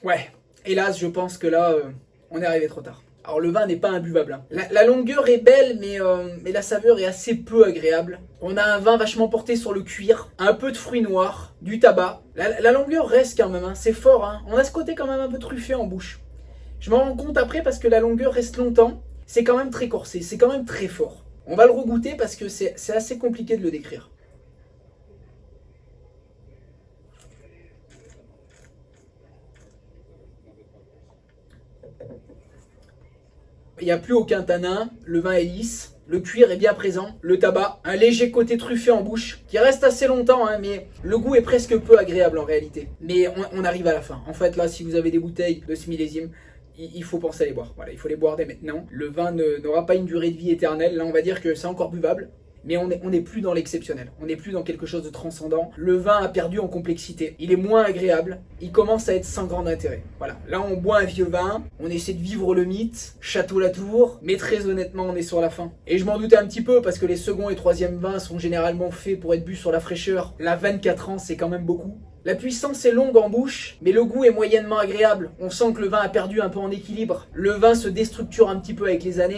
Ouais, hélas, je pense que là, on est arrivé trop tard. Alors le vin n'est pas imbuvable, hein. La longueur est belle, mais la saveur est assez peu agréable. On a un vin vachement porté sur le cuir, un peu de fruits noirs, du tabac. La longueur reste quand même, hein, c'est fort, hein. On a ce côté quand même un peu truffé en bouche. Je m'en rends compte après parce que la longueur reste longtemps. C'est quand même très corsé, c'est quand même très fort. On va le regoûter parce que c'est assez compliqué de le décrire. Il n'y a plus aucun tanin, le vin est lisse, le cuir est bien présent, le tabac, un léger côté truffé en bouche, qui reste assez longtemps, hein, mais le goût est presque peu agréable en réalité. Mais on arrive à la fin. En fait, là, si vous avez des bouteilles de ce millésime, il faut penser à les boire. Voilà, il faut les boire dès maintenant. Le vin n'aura pas une durée de vie éternelle. Là, on va dire que c'est encore buvable. Mais on n'est plus dans l'exceptionnel, on n'est plus dans quelque chose de transcendant. Le vin a perdu en complexité, il est moins agréable, il commence à être sans grand intérêt. Voilà, là on boit un vieux vin, on essaie de vivre le mythe, Château Latour, mais très honnêtement on est sur la fin. Et je m'en doutais un petit peu parce que les seconds et troisièmes vins sont généralement faits pour être bu sur la fraîcheur. Là 24 ans c'est quand même beaucoup. La puissance est longue en bouche, mais le goût est moyennement agréable. On sent que le vin a perdu un peu en équilibre. Le vin se déstructure un petit peu avec les années.